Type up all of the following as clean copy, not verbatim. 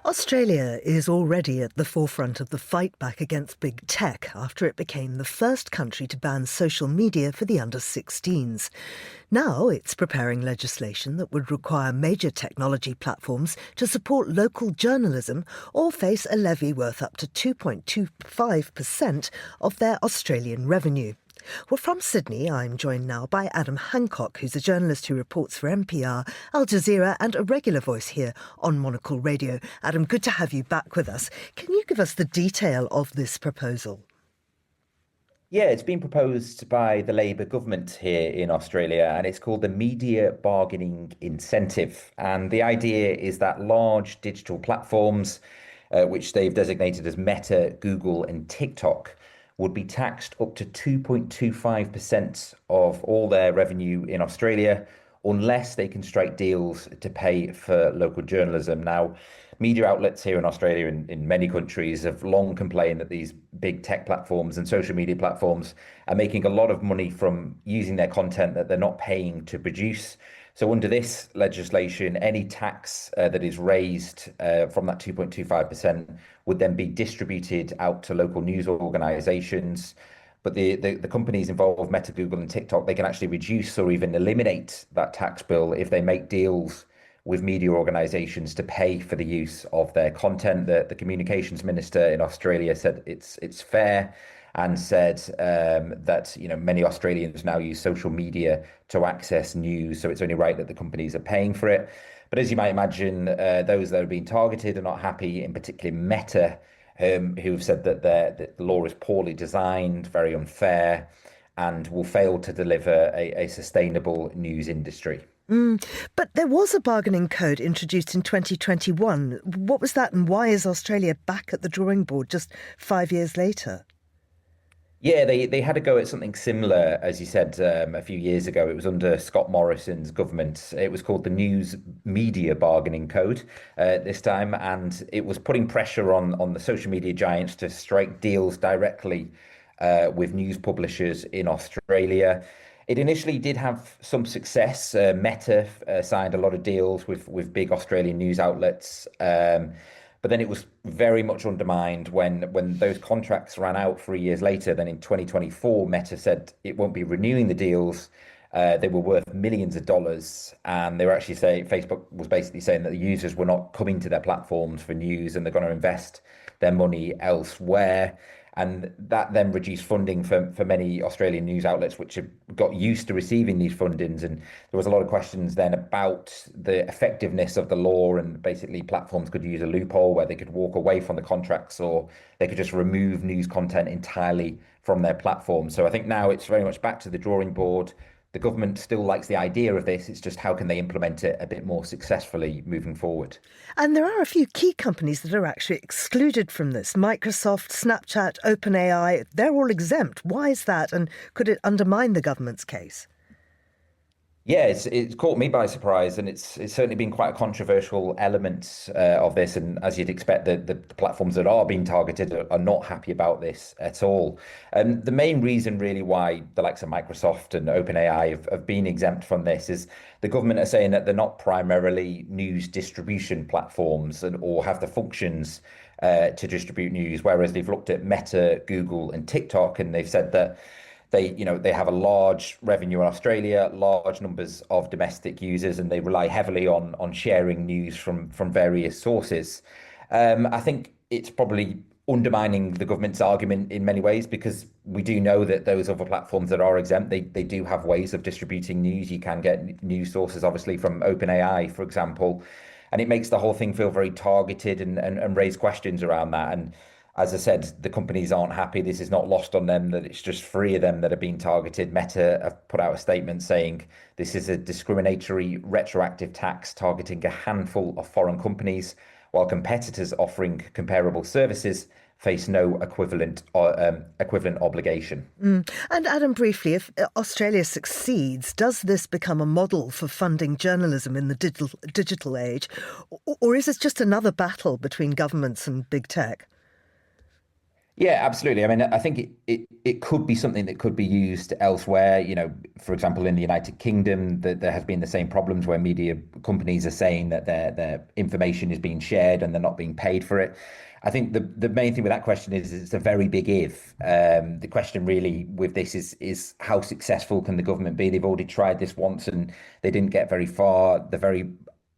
Australia is already at the forefront of the fight back against big tech after it became the first country to ban social media for the under-16s. Now it's preparing legislation that would require major technology platforms to support local journalism or face a levy worth up to 2.25% of their Australian revenue. Well, from Sydney, I'm joined now by Adam Hancock, who's a journalist who reports for NPR, Al Jazeera and a regular voice here on Monocle Radio. Adam, good to have you back with us. Can you give us the detail of this proposal? Yeah, it's been proposed by the Labour government here in Australia, and it's called the Media Bargaining Incentive. And the idea is that large digital platforms, which they've designated as Meta, Google and TikTok, would be taxed up to 2.25% of all their revenue in Australia unless they can strike deals to pay for local journalism. Now, media outlets here in Australia and in many countries have long complained that these big tech platforms and social media platforms are making a lot of money from using their content that they're not paying to produce. So under this legislation, any tax that is raised from that 2.25% would then be distributed out to local news organizations. But the companies involved, Meta, Google and TikTok, they can actually reduce or even eliminate that tax bill if they make deals with media organizations to pay for the use of their content. The communications minister in Australia said it's fair, and said that many Australians now use social media to access news, so it's only right that the companies are paying for it. But as you might imagine, those that are being targeted are not happy, in particular Meta, who have said that the law is poorly designed, very unfair, and will fail to deliver a sustainable news industry. But there was a bargaining code introduced in 2021. What was that, and why is Australia back at the drawing board just 5 years later? Yeah, they had a go at something similar, as you said, a few years ago. It was under Scott Morrison's government. It was called the News Media Bargaining Code this time, and it was putting pressure on the social media giants to strike deals directly with news publishers in Australia. It initially did have some success. Meta signed a lot of deals with big Australian news outlets. But then it was very much undermined when those contracts ran out 3 years later. Then in 2024, Meta said it won't be renewing the deals. They were worth millions of dollars. And they were actually saying, Facebook was basically saying that the users were not coming to their platforms for news and they're going to invest their money elsewhere. And that then reduced funding for many Australian news outlets, which have got used to receiving these fundings. And there was a lot of questions then about the effectiveness of the law, and basically platforms could use a loophole where they could walk away from the contracts, or they could just remove news content entirely from their platform. So I think now it's very much back to the drawing board. The government still likes the idea of this. It's just how can they implement it a bit more successfully moving forward. And there are a few key companies that are actually excluded from this. Microsoft, Snapchat, OpenAI, they're all exempt. Why is that? And could it undermine the government's case? Yeah, it's caught me by surprise, and it's certainly been quite a controversial element of this. And as you'd expect, the platforms that are being targeted are not happy about this at all. And the main reason really why the likes of Microsoft and OpenAI have been exempt from this is the government are saying that they're not primarily news distribution platforms or have the functions to distribute news, whereas they've looked at Meta, Google and TikTok, and they've said that they have a large revenue in Australia, large numbers of domestic users, and they rely heavily on sharing news from various sources. I think it's probably undermining the government's argument in many ways, because we do know that those other platforms that are exempt, they do have ways of distributing news. You can get news sources, obviously, from OpenAI, for example, and it makes the whole thing feel very targeted and raise questions around that. And as I said, the companies aren't happy. This is not lost on them that it's just 3 of them that are being targeted. Meta have put out a statement saying this is a discriminatory retroactive tax targeting a handful of foreign companies, while competitors offering comparable services face no equivalent obligation. And Adam, briefly, if Australia succeeds, does this become a model for funding journalism in the digital age? Or is this just another battle between governments and big tech? Yeah, absolutely. I mean, I think it could be something that could be used elsewhere. For example, in the United Kingdom, that there has been the same problems where media companies are saying that their information is being shared and they're not being paid for it. I think the main thing with that question is it's a very big if. The question really with this is how successful can the government be? They've already tried this once and they didn't get very far. They're very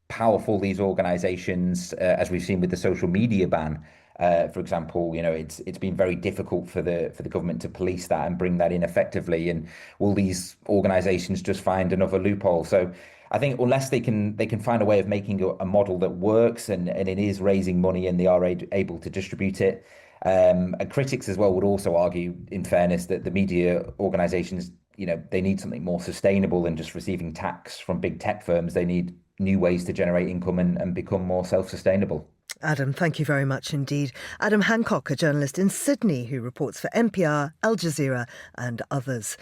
powerful, these organizations, as we've seen with the social media ban. For example, it's been very difficult for the government to police that and bring that in effectively. And will these organisations just find another loophole? So I think unless they can find a way of making a model that works and it is raising money and they are able to distribute it. And critics as well would also argue, in fairness, that the media organisations, they need something more sustainable than just receiving tax from big tech firms. They need new ways to generate income and become more self-sustainable. Adam, thank you very much indeed. Adam Hancock, a journalist in Sydney who reports for NPR, Al Jazeera and others.